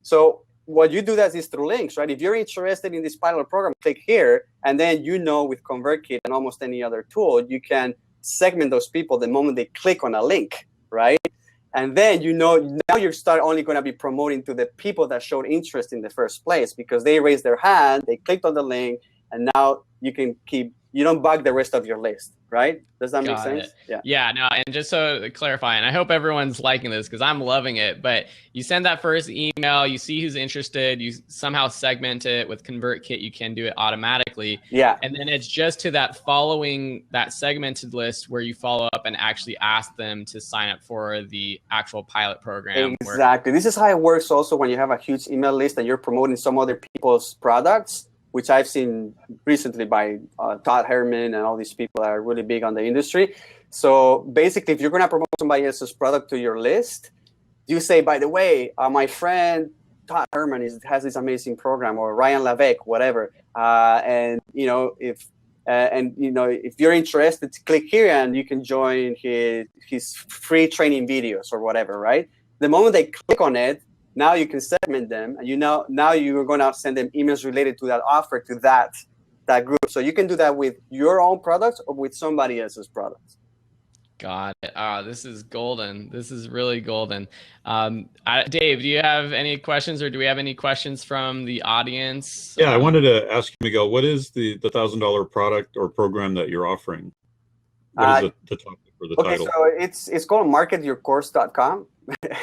so what you do that is through links, right? If you're interested in this pilot program, click here, and then with ConvertKit and almost any other tool, you can segment those people the moment they click on a link, right? And then now you start only going to be promoting to the people that showed interest in the first place because they raised their hand, they clicked on the link, and now you don't bug the rest of your list, right? Does that make sense? Yeah, no, and just so to clarify, and I hope everyone's liking this because I'm loving it, but you send that first email, you see who's interested, you somehow segment it with ConvertKit, you can do it automatically. Yeah. And then it's just to that segmented list where you follow up and actually ask them to sign up for the actual pilot program. Exactly. This is how it works also when you have a huge email list and you're promoting some other people's products, which I've seen recently by Todd Herman and all these people that are really big on the industry. So basically, if you're going to promote somebody else's product to your list, you say, by the way, my friend Todd Herman has this amazing program, or Ryan Lavec, whatever. And if you're interested, click here and you can join his free training videos or whatever, right? The moment they click on it, now you can segment them, and now you're going to send them emails related to that offer to that group. So you can do that with your own products or with somebody else's products. Got it. This is golden. This is really golden. Dave, do you have any questions, or do we have any questions from the audience? Yeah, I wanted to ask you, Miguel, what is the $1,000 product or program that you're offering? What is the topic or the title? Okay, so it's called marketyourcourse.com.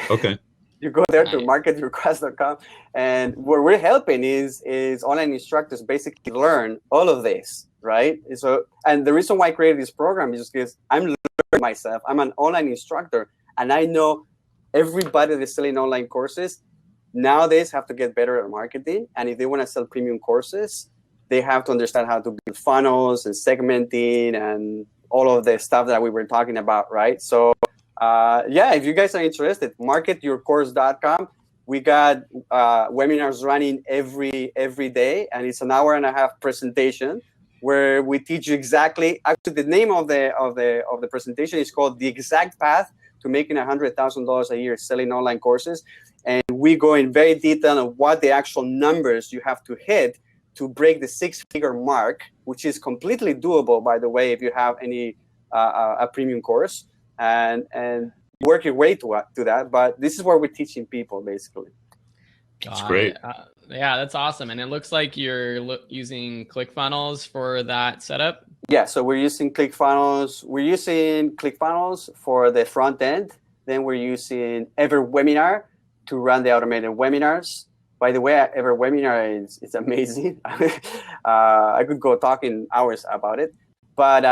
Okay. You go there to marketyourcourse.com, and what we're helping is online instructors basically learn all of this, right? And the reason why I created this program is because I'm learning myself. I'm an online instructor, and I know everybody that's selling online courses nowadays have to get better at marketing. And if they want to sell premium courses, they have to understand how to build funnels and segmenting and all of the stuff that we were talking about, right? So if you guys are interested, marketyourcourse.com. We got webinars running every day, and it's an hour and a half presentation where we teach you exactly. Actually, the name of the presentation is called "The Exact Path to Making $100,000 a Year Selling Online Courses," and we go in very detail on what the actual numbers you have to hit to break the six-figure mark, which is completely doable, by the way, if you have a premium course. And work your way to that, but this is what we're teaching people basically. That's great. Yeah, that's awesome. And it looks like you're using ClickFunnels for that setup. Yeah, so we're using ClickFunnels. We're using ClickFunnels for the front end. Then we're using EverWebinar to run the automated webinars. By the way, EverWebinar is amazing. I could go talking hours about it. But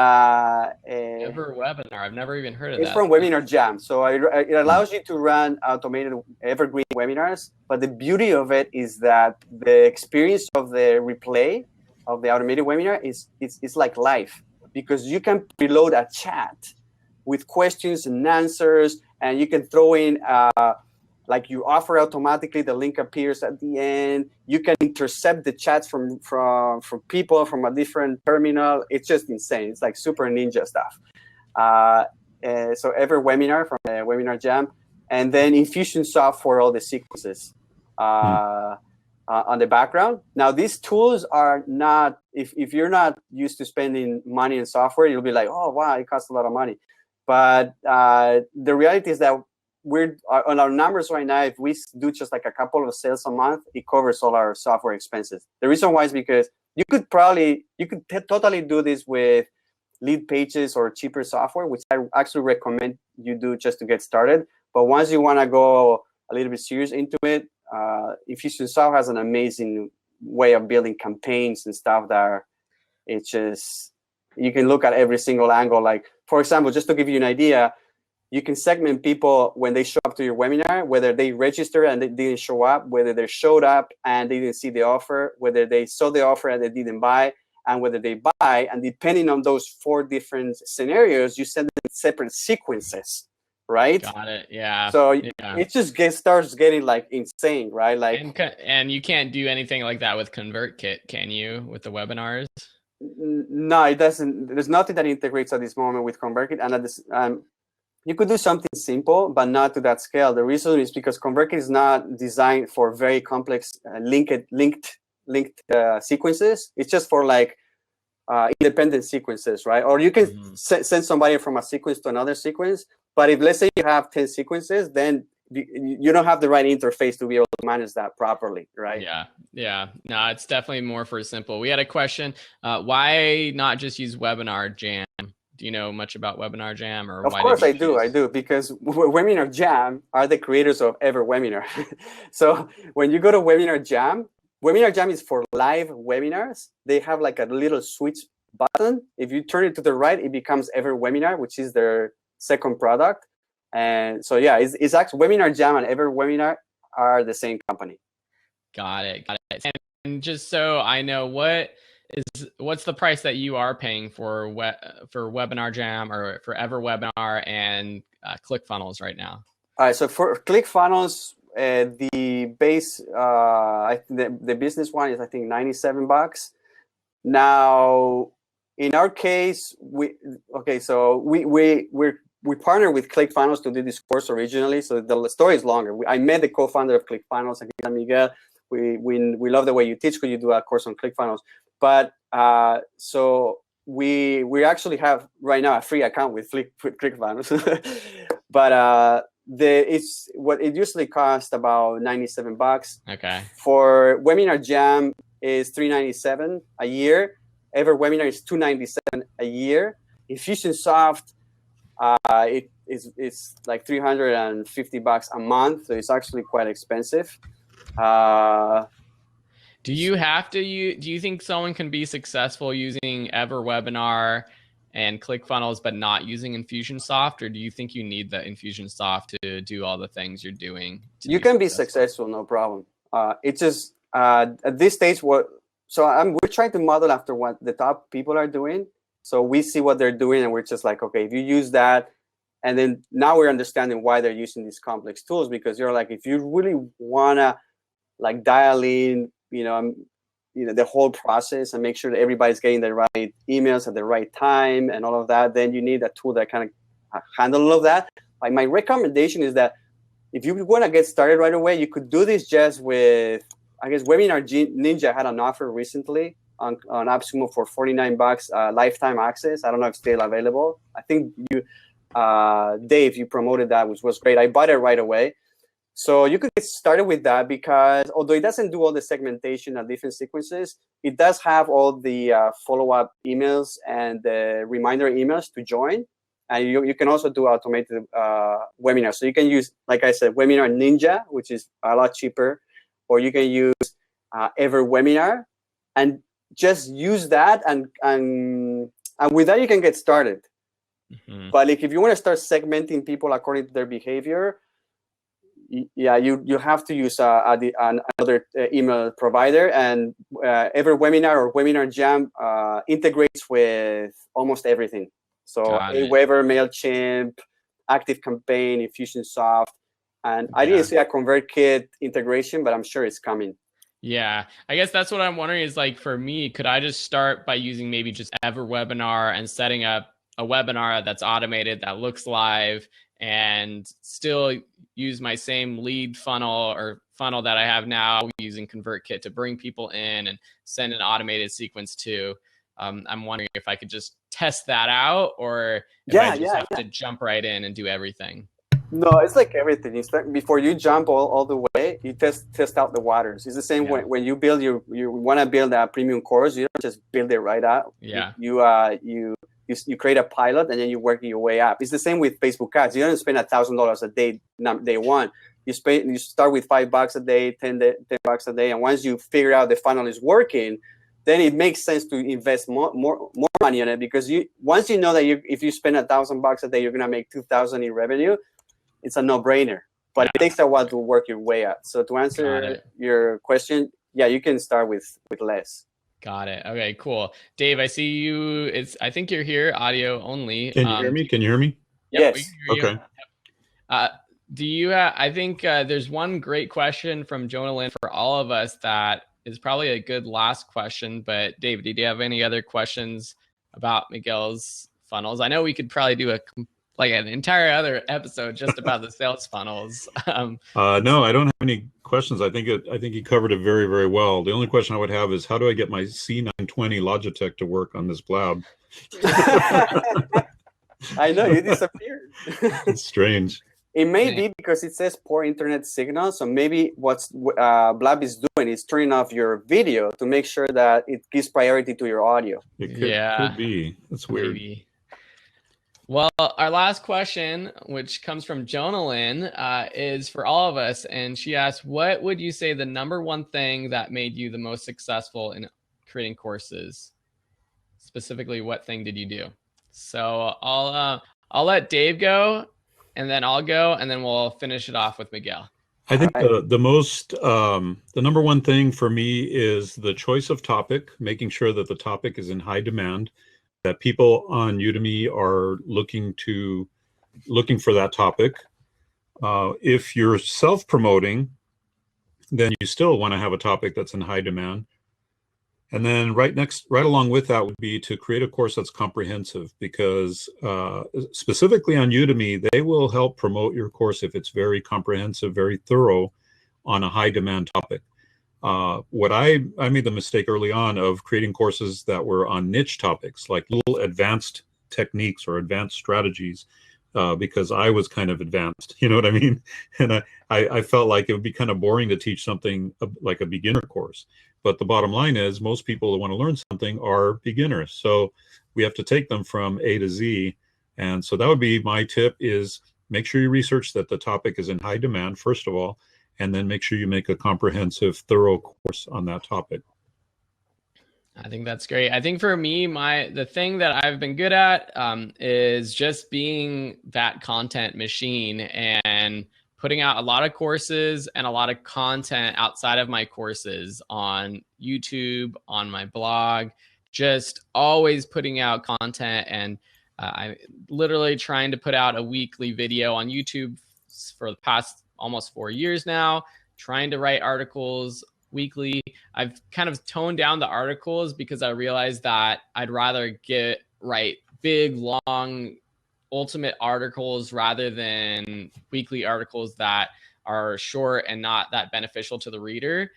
EverWebinar, I've never even heard of that. It's from Webinar Jam. So it allows you to run automated evergreen webinars. But the beauty of it is that the experience of the replay of the automated webinar is like live, because you can preload a chat with questions and answers, and you can throw in like you offer automatically, the link appears at the end. You can intercept the chats from people from a different terminal. It's just insane. It's like super ninja stuff. So EverWebinar from the Webinar Jam, and then Infusionsoft for all the sequences on the background. Now, these tools are not, if you're not used to spending money in software, you'll be like, oh, wow, it costs a lot of money. But the reality is that we're on our numbers right now. If we do just like a couple of sales a month, it covers all our software expenses. The reason why is because you could totally do this with Lead Pages or cheaper software, which I actually recommend you do just to get started. But once you want to go a little bit serious into it, Infusionsoft has an amazing way of building campaigns and stuff that it's just, you can look at every single angle. Like, for example, just to give you an idea, you can segment people when they show up to your webinar, whether they register and they didn't show up, whether they showed up and they didn't see the offer, whether they saw the offer and they didn't buy, and whether they buy. And depending on those 4 different scenarios, you send them separate sequences right? Got it. Yeah. So Yeah. it just starts getting like insane, right? Like, And you can't do anything like that with ConvertKit, can you, with the webinars? no, it doesn't. There's nothing that integrates at this moment with ConvertKit, and at this, you could do something simple, but not to that scale. The reason is because ConvertKit is not designed for very complex linked sequences. It's just for like independent sequences, right? Or you can send somebody from a sequence to another sequence. But if, let's say, you have 10 sequences, then you don't have the right interface to be able to manage that properly, right? Yeah. Yeah. No, it's definitely more for simple. We had a question. Why not just use Webinar Jam? Do you know much about Webinar Jam, or Of why course did you I do, because Webinar Jam are the creators of EverWebinar. So when you go to Webinar Jam is for live webinars. They have like a little switch button. If you turn it to the right, it becomes EverWebinar, which is their second product. And so yeah, it's actually Webinar Jam and EverWebinar are the same company. Got it. Got it. And just so I know, what's the price that you are paying for Webinar Jam or for EverWebinar and ClickFunnels right now? All right, so for ClickFunnels, the base, the business one is, I think, $97. Now, in our case, we partnered with ClickFunnels to do this course originally. So the story is longer. I met the co-founder of ClickFunnels, Miguel. We love the way you teach. Could you do a course on ClickFunnels? But so we actually have right now a free account with ClickFunnels. But what it usually costs about $97. Okay. For Webinar Jam is $397 a year. EverWebinar is $297 a year. Infusionsoft, it's like $350 a month. So it's actually quite expensive. Do you think someone can be successful using EverWebinar and ClickFunnels but not using Infusionsoft, or do you think you need the Infusionsoft to do all the things you're doing? You can be successful, no problem. It's just at this stage, we're trying to model after what the top people are doing. So we see what they're doing, and we're just like, okay, if you use that, and then now we're understanding why they're using these complex tools, because you're like, if you really wanna like dial in, the whole process and make sure that everybody's getting the right emails at the right time and all of that, then you need a tool that kind of handle all of that. Like, my recommendation is that if you want to get started right away, you could do this just with, I guess, Webinar Ninja had an offer recently on AppSumo for $49, lifetime access. I don't know if it's still available. I think Dave, you promoted that, which was great. I bought it right away. So you could get started with that, because although it doesn't do all the segmentation and different sequences, it does have all the follow-up emails and the reminder emails to join. And you can also do automated webinars. So you can use, like I said, Webinar Ninja, which is a lot cheaper, or you can use EverWebinar and just use that. And with that, you can get started. Mm-hmm. But like, if you want to start segmenting people according to their behavior, yeah, you have to use another email provider, and EverWebinar or Webinar Jam integrates with almost everything. So Aweber, MailChimp, ActiveCampaign, Infusionsoft, and I didn't see a ConvertKit integration, but I'm sure it's coming. Yeah, I guess that's what I'm wondering is, like, for me, could I just start by using maybe just EverWebinar and setting up a webinar that's automated, that looks live, and still use my same lead funnel that I have now using ConvertKit to bring people in and send an automated sequence to. I'm wondering if I could just test that out, or if I just have to jump right in and do everything. No, it's like everything. It's like before you jump all the way, you test out the waters. It's the same when you build you want to build a premium course. You don't just build it right out. Yeah. You create a pilot and then you work your way up. It's the same with Facebook ads. You don't spend $1,000 a day day one. You start with $5 a day, $10 a day, and once you figure out the funnel is working, then it makes sense to invest more money on it, because once you know that if you spend $1,000 a day, you're gonna make $2,000 in revenue. It's a no-brainer. But it takes a while to work your way up. So to answer your question, yeah, you can start with less. Got it. Okay, cool. Dave, I see you. I think you're here, audio only. Can you hear me? Can you hear me? Yep, yes. We can hear you. Okay. Do you I think there's one great question from Jonah Lynn for all of us that is probably a good last question. But David, did you have any other questions about Miguel's funnels? I know we could probably do an entire other episode just about the sales funnels. No, I don't have any questions. I think he covered it very, very well. The only question I would have is, how do I get my C920 Logitech to work on this blab? I know, you disappeared. It's strange. It may be because it says poor internet signal. So maybe what Blab is doing is turning off your video to make sure that it gives priority to your audio. It could be. That's weird. Maybe. Well, our last question, which comes from Jonah Lynn, is for all of us. And she asked, what would you say the number one thing that made you the most successful in creating courses? Specifically, what thing did you do? So I'll let Dave go, and then I'll go, and then we'll finish it off with Miguel. I think the number one thing for me is the choice of topic, making sure that the topic is in high demand, that people on Udemy are looking for that topic. If you're self-promoting, then you still want to have a topic that's in high demand. And then right along with that would be to create a course that's comprehensive, because specifically on Udemy, they will help promote your course if it's very comprehensive, very thorough on a high demand topic. What I made the mistake early on of creating courses that were on niche topics, like little advanced techniques or advanced strategies, because I was kind of advanced, you know what I mean? And I felt like it would be kind of boring to teach something like a beginner course. But the bottom line is, most people that want to learn something are beginners. So we have to take them from A to Z. And so that would be my tip, is make sure you research that the topic is in high demand, first of all, and then make sure you make a comprehensive, thorough course on that topic. I think that's great. I think for me, the thing that I've been good at is just being that content machine and putting out a lot of courses and a lot of content outside of my courses on YouTube, on my blog, just always putting out content. And I'm literally trying to put out a weekly video on YouTube for the past almost 4 years now, trying to write articles weekly. I've kind of toned down the articles because I realized that I'd rather write big, long, ultimate articles rather than weekly articles that are short and not that beneficial to the reader.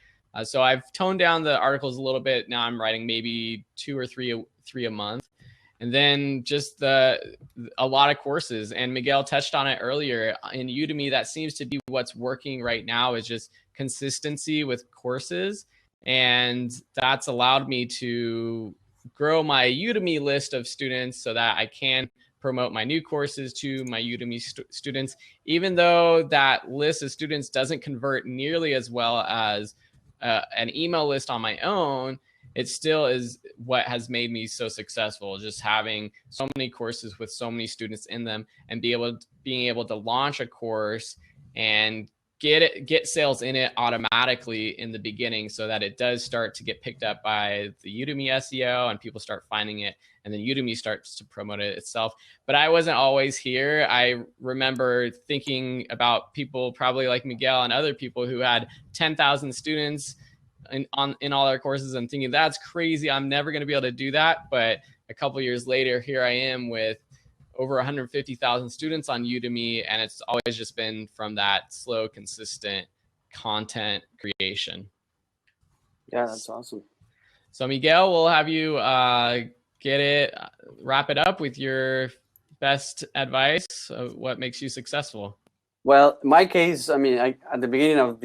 So I've toned down the articles a little bit. Now I'm writing maybe 2 or 3 a month. And then just a lot of courses. And Miguel touched on it earlier. In Udemy, that seems to be what's working right now, is just consistency with courses. And that's allowed me to grow my Udemy list of students so that I can promote my new courses to my Udemy students, even though that list of students doesn't convert nearly as well as an email list on my own. It still is what has made me so successful, just having so many courses with so many students in them, and being able to launch a course and get sales in it automatically in the beginning, so that it does start to get picked up by the Udemy SEO and people start finding it, and then Udemy starts to promote it itself. But I wasn't always here. I remember thinking about people probably like Miguel and other people who had 10,000 students in all their courses, and thinking, that's crazy, I'm never going to be able to do that. But a couple years later, here I am with over 150,000 students on Udemy, and it's always just been from that slow, consistent content creation. Yeah, that's awesome. So Miguel, we'll have you wrap it up with your best advice of what makes you successful. Well, in my case, I mean, at the beginning of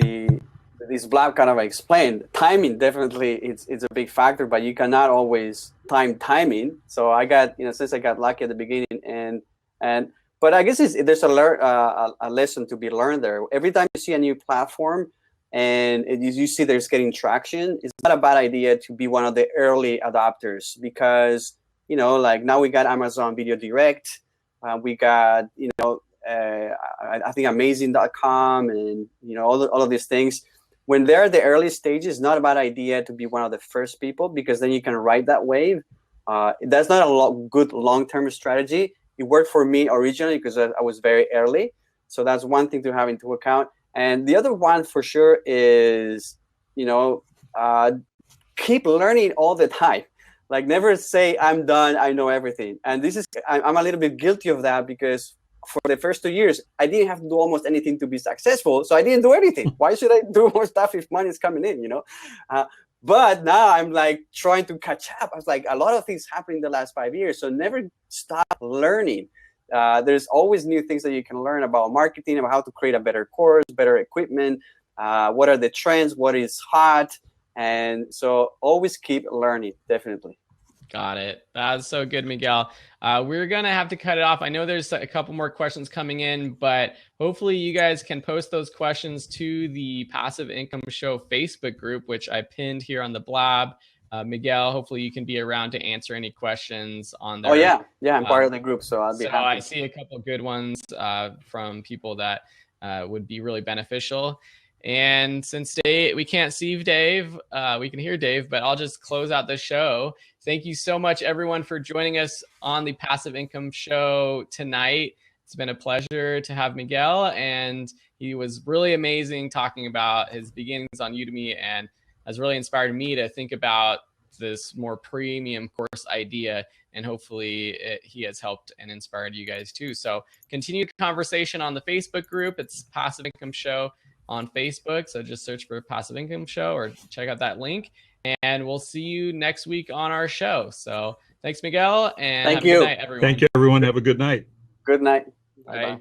this blog kind of explained, timing definitely it's a big factor, but you cannot always time timing. So I got, since I got lucky at the beginning, but I guess there's a lesson to be learned there. Every time you see a new platform and you see there's getting traction, it's not a bad idea to be one of the early adopters, because like now we got Amazon Video Direct, we got I think amazing.com, and all of these things. When they're at the early stages, not a bad idea to be one of the first people, because then you can ride that wave. That's not a good long-term strategy. It worked for me originally because I was very early, So that's one thing to have into account. And the other one for sure is, keep learning all the time. Like, never say I'm done, I know everything. And this is, I'm a little bit guilty of that, because for the first 2 years, I didn't have to do almost anything to be successful. So I didn't do anything. Why should I do more stuff if money is coming in, But now I'm like trying to catch up. I was like, a lot of things happened in the last 5 years. So never stop learning. There's always new things that you can learn about marketing, about how to create a better course, better equipment, what are the trends, what is hot. And so always keep learning, definitely. Got it. That's so good, Miguel. We're going to have to cut it off. I know there's a couple more questions coming in, but hopefully you guys can post those questions to the Passive Income Show Facebook group, which I pinned here on the blab. Miguel, hopefully you can be around to answer any questions on there. Oh, yeah. Yeah, I'm part of the group, so I'll be happy. I see a couple good ones from people that would be really beneficial. And since we can't see Dave, we can hear Dave, but I'll just close out the show. Thank you so much, everyone, for joining us on the Passive Income Show tonight. It's been a pleasure to have Miguel, and he was really amazing talking about his beginnings on Udemy, and has really inspired me to think about this more premium course idea, and hopefully he has helped and inspired you guys too. So continue the conversation on the Facebook group. It's Passive Income Show on Facebook. So just search for Passive Income Show or check out that link, and we'll see you next week on our show. So thanks, Miguel, and Thank have you. a good night, everyone. Thank you, everyone. Have a good night. Good night. Bye. Bye-bye.